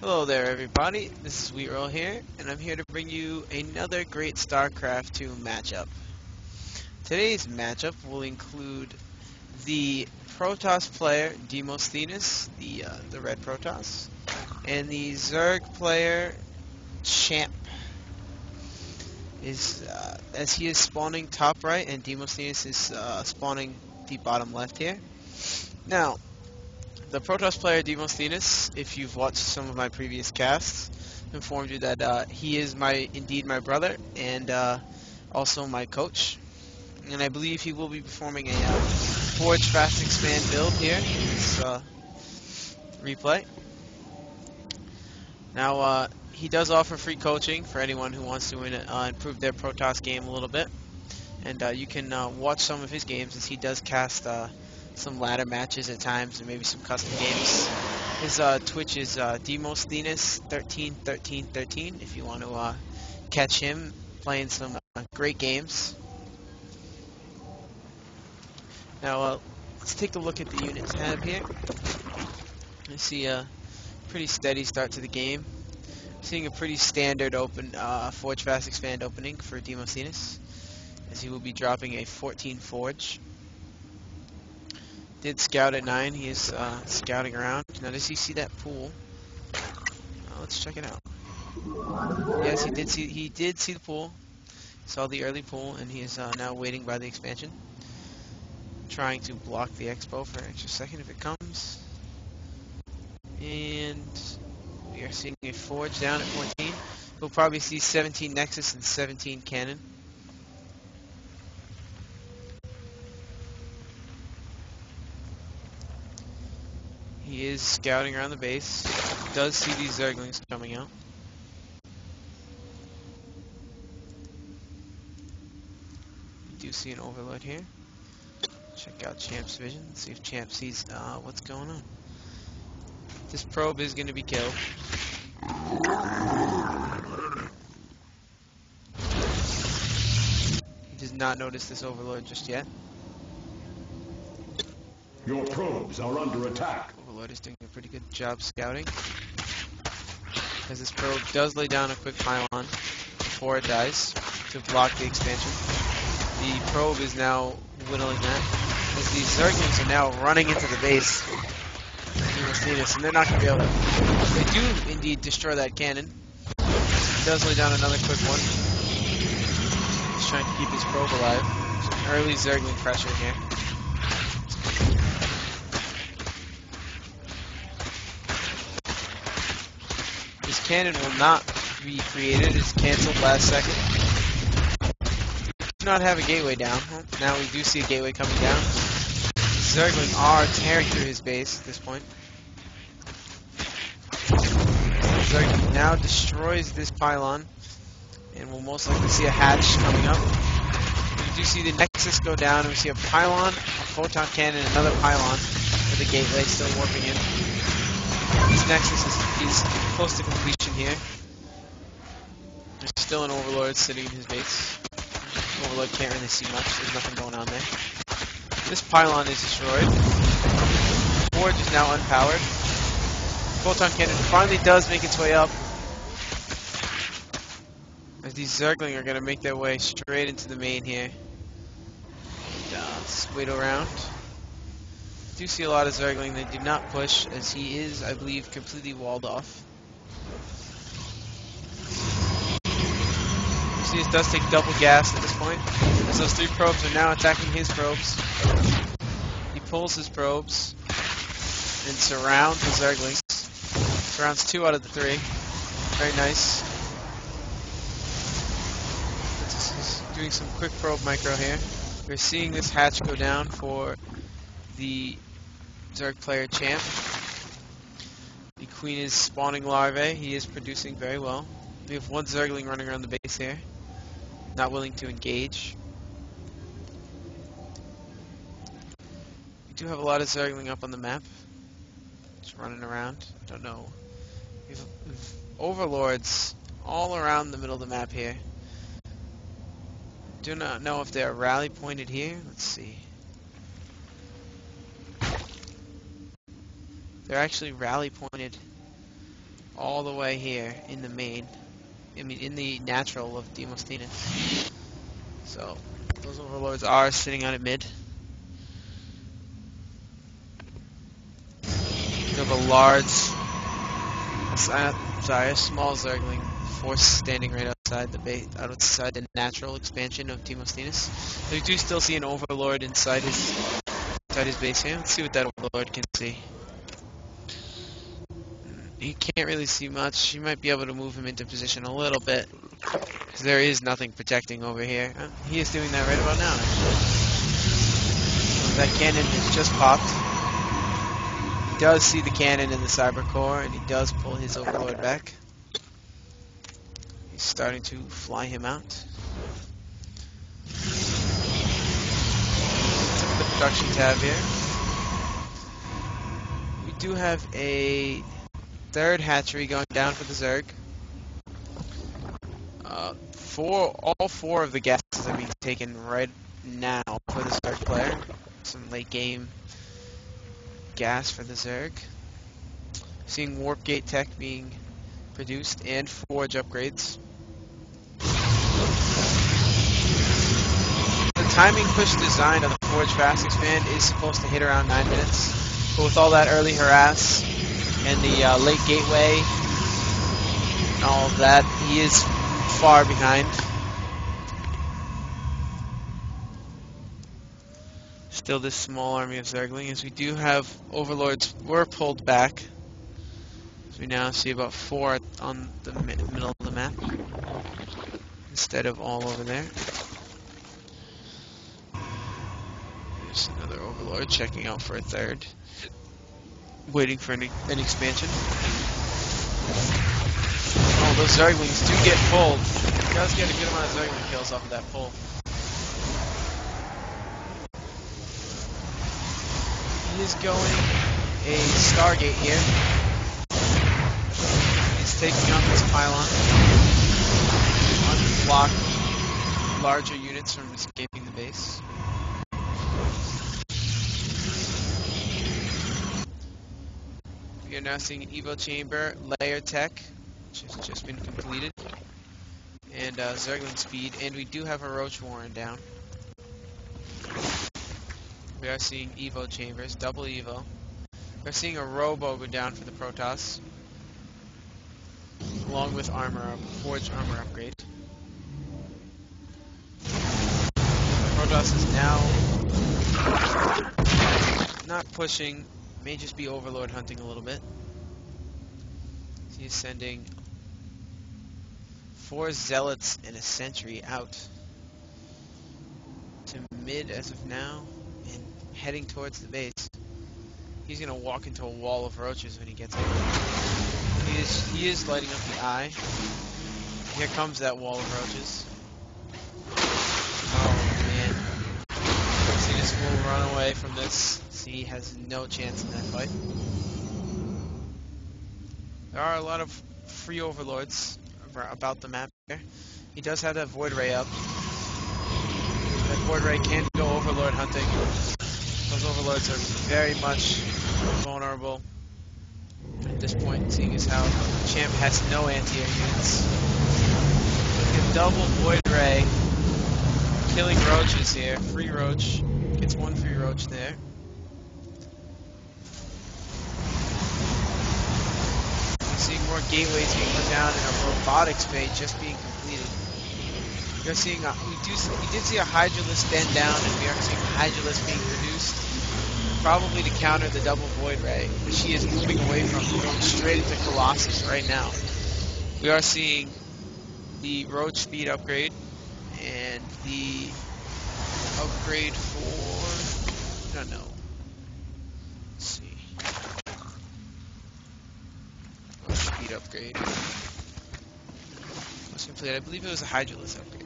Hello there everybody, this is Weeroll here, and I'm here to bring you another great StarCraft 2 matchup. Today's matchup will include the Protoss player Demosthenes, the red Protoss, and the Zerg player Champpp. As he is spawning top right and Demosthenes is spawning the bottom left here. Now, the Protoss player Demosthenes, if you've watched some of my previous casts, informed you that he is indeed my brother and also my coach. And I believe he will be performing a Forge Fast Expand build here in this replay. Now, he does offer free coaching for anyone who wants to improve their Protoss game a little bit. And you can watch some of his games as he does cast some ladder matches at times and maybe some custom games. His Twitch is Demosthenes 131313 if you want to catch him playing some great games. Now let's take a look at the unit tab here. I see a pretty steady start to the game. Seeing a pretty standard open Forge Fast Expand opening for Demosthenes, as he will be dropping a 14 Forge. Did scout at 9. He is scouting around. Now, does he see that pool? Let's check it out. Yes, he did see the pool. Saw the early pool, and he is now waiting by the expansion, trying to block the expo for an extra second if it comes. And we are seeing a Forge down at 14. We'll probably see 17 Nexus and 17 Cannon. He is scouting around the base. Does see these Zerglings coming out. We do see an Overlord here. Check out Champp's vision. See if Champpp sees what's going on. This probe is going to be killed. He does not notice this Overlord just yet. Your probes are under attack. Overlord is doing a pretty good job scouting, as this probe does lay down a quick pylon before it dies to block the expansion. The probe is now whittling that, as these Zerglings are now running into the base. And they're not going to be able to. They do indeed destroy that cannon. He does lay down another quick one. He's trying to keep his probe alive. Some early Zergling pressure here. This cannon will not be created. It's cancelled last second. Do not have a gateway down. Well, now we do see a gateway coming down. Zergling are tearing through his base at this point. Zergling now destroys this pylon, and we'll most likely see a hatch coming up. We do see the Nexus go down, and we see a pylon, a photon cannon, another pylon with the gateway still warping in. This Nexus is close to completion here. There's still an Overlord sitting in his base. Overlord can't really see much, there's nothing going on there. This pylon is destroyed. Forge is now unpowered. Photon cannon finally does make its way up, as these Zergling are going to make their way straight into the main here. Let's wait around. Do see a lot of Zergling. They do not push, as he is, I believe, completely walled off. See, it does take double gas at this point, as those 3 probes are now attacking his probes. He pulls his probes and surrounds the Zerglings. Surrounds 2 out of the 3. Very nice. Just doing some quick probe micro here. We're seeing this hatch go down for the Zerg player Champpp. The queen is spawning larvae. He is producing very well. We have 1 Zergling running around the base here, not willing to engage. We do have a lot of Zergling up on the map, just running around. Don't know. We've Overlords all around the middle of the map here. Do not know if they're rally pointed here. Let's see. They're actually rally pointed all the way here in the main. I mean, in the natural of Demosthenes. So, those overlords are sitting out at mid. We have a a small Zergling force standing right outside the base, outside the natural expansion of Demosthenes. We do still see an overlord inside his base here. Let's see what that overlord can see. He can't really see much. You might be able to move him into position a little bit, because there is nothing protecting over here. He is doing that right about now, actually. That cannon has just popped. He does see the cannon in the cyber core, and he does pull his overlord back. He's starting to fly him out. Look at the production tab here. We do have a third hatchery going down for the Zerg. All four of the gases are being taken right now for the Zerg player. Some late game gas for the Zerg. Seeing warp gate tech being produced and forge upgrades. The timing push design of the forge fast expand is supposed to hit around 9 minutes, but with all that early harass and the late gateway and all of that, he is far behind. Still this small army of Zergling, as we do have overlords were pulled back. So we now see about 4 on the middle of the map instead of all over there. There's another overlord checking out for a third, waiting for an expansion. Oh, those Zerglings do get pulled. He does get a good amount of Zergling kills off of that pull. He is going a Stargate here. He's taking out this pylon. Unblock larger units from escaping the base. We are now seeing an Evo Chamber layer tech, which has just been completed, and Zergling speed, and we do have a Roach Warren down. We are seeing Evo Chambers, double Evo. We're seeing a Robo go down for the Protoss, along with forged armor upgrade. Protoss is now not pushing, may just be overlord hunting a little bit. He's sending 4 zealots and a sentry out to mid as of now and heading towards the base. He's gonna walk into a wall of roaches when he gets there. He is lighting up the eye. Here comes that wall of roaches. Oh man. See this fool run away from this. See, he has no chance in that fight. There are a lot of free overlords about the map here. He does have that void ray up. That void ray can go overlord hunting. Those overlords are very much vulnerable at this point, seeing as how Champpp has no anti-air units. Look at double void ray killing roaches here. Free roach. Gets 1 free roach there. Seeing more gateways being put down and a robotics bay just being completed. We are seeing we did see a Hydralisk den down, and we are seeing a Hydralisk being produced, probably to counter the double void ray, which she is moving away from, going straight into Colossus right now. We are seeing the roach speed upgrade and the upgrade for, I don't know. Let's see. Speed upgrade was complete. I believe it was a Hydralisk upgrade.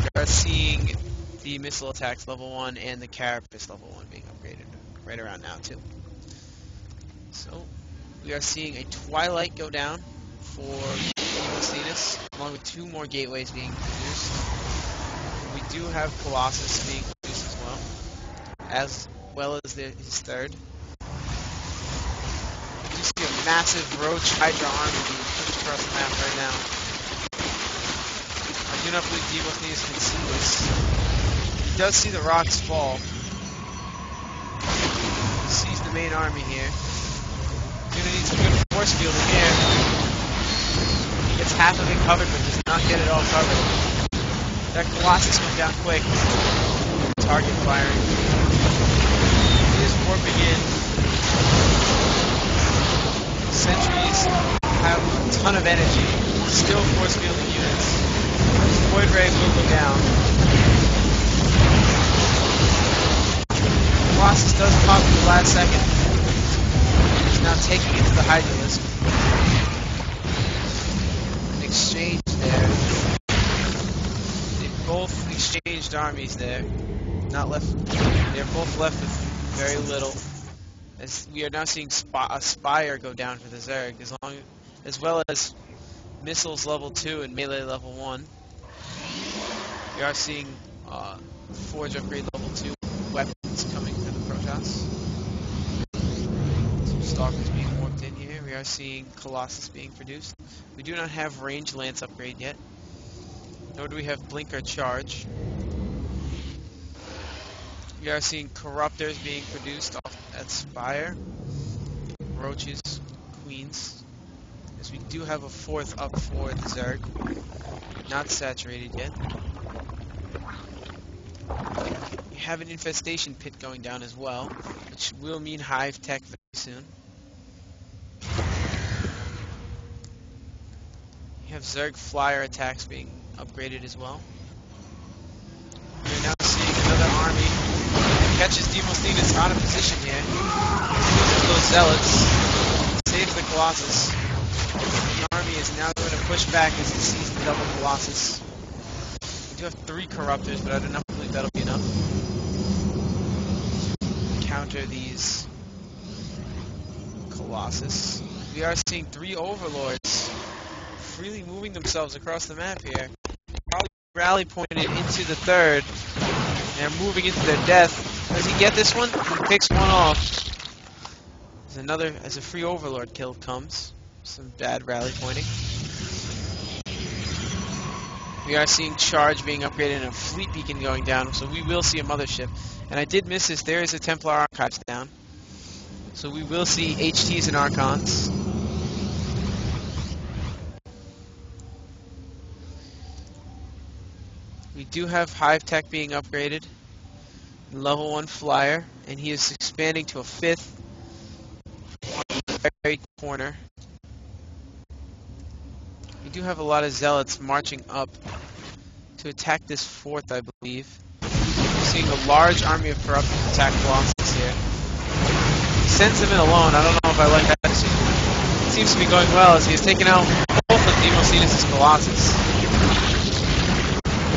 We are seeing the missile attacks level 1 and the carapace level 1 being upgraded right around now too. So we are seeing a Twilight go down for Demosthenes, along with 2 more gateways being produced. we do have Colossus being produced as well as his third. You see a massive Roach Hydra army being pushed across the map right now. I do not believe Demosthenes can see this. He does see the rocks fall. He sees the main army here. He's going to need some good force fielding here. He gets half of it covered, but does not get it all covered. That Colossus went down quick. Target firing. He is warping in. Sentries have a ton of energy. Still force fielding units. Void Ray will go down. Colossus does pop in the last second. He's now taking it to the Hydralisk. An exchange there. They both exchanged armies there. Not left. They're both left with very little. As we are now seeing a Spire go down for the Zerg, as well as missiles level 2 and melee level 1. We are seeing Forge upgrade level 2 weapons coming for the Protoss. Some Stalkers being warped in here. We are seeing Colossus being produced. We do not have Range Lance upgrade yet, nor do we have Blink or Charge. We are seeing Corruptors being produced off at Spire. Roaches, Queens. As we do have a 4th up for the Zerg. Not saturated yet. We have an infestation pit going down as well, which will mean hive tech very soon. We have Zerg flyer attacks being upgraded as well. We are now seeing another army. Catches Demosthenes out of position here. Uses those zealots. Saves the Colossus. The army is now going to push back as it sees the double Colossus. We do have 3 Corruptors, but I do not believe that'll be enough to counter these Colossus. We are seeing 3 Overlords freely moving themselves across the map here. Probably rally pointed into the 3rd. They're moving into their death. Does he get this one? He picks one off. As a free Overlord kill comes. Some bad rally pointing. We are seeing Charge being upgraded and a Fleet Beacon going down, so we will see a Mothership. And I did miss this, there is a Templar Archives down. So we will see HTs and Archons. We do have Hive Tech being upgraded. Level 1 flyer, and he is expanding to a 5th on the very corner. We do have a lot of zealots marching up to attack this 4th, I believe. We're seeing a large army of corruptors attack Colossus here. He sends him in alone. I don't know if I like that decision. It seems to be going well as he has taken out both of Demosthenes' Colossus.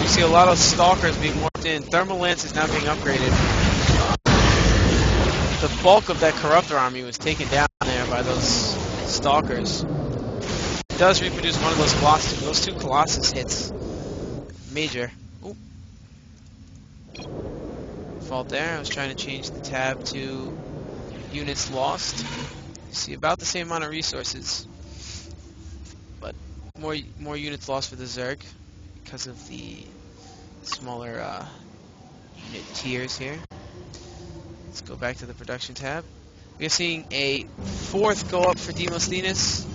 We see a lot of Stalkers being warped in. Thermal Lance is now being upgraded. The bulk of that Corruptor army was taken down there by those Stalkers. It does reproduce one of those Colossus. Those 2 Colossus hits. Major. Ooh. Fault there. I was trying to change the tab to units lost. You see about the same amount of resources, but more units lost for the Zerg because of the smaller unit tiers here. Let's go back to the production tab. We are seeing a 4th go up for Demosthenes,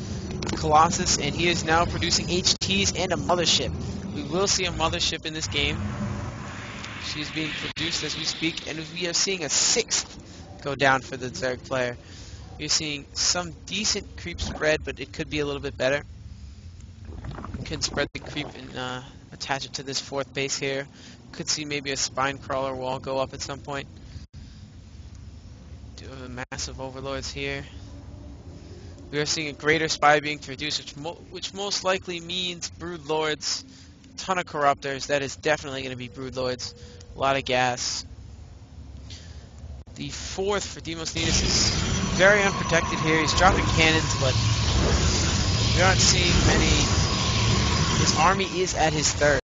Colossus, and he is now producing HTs and a Mothership. We will see a Mothership in this game. She is being produced as we speak, and we are seeing a 6th go down for the Zerg player. We are seeing some decent creep spread, but it could be a little bit better. Could spread the creep and attach it to this 4th base here. Could see maybe a spine crawler wall go up at some point. Do have a massive Overlords here. We are seeing a greater spy being produced, which most likely means Brood Lords. Ton of Corruptors. That is definitely going to be Brood Lords. A lot of gas. The 4th for Demosthenes is very unprotected here. He's dropping cannons, but we aren't seeing many. His army is at his 3rd.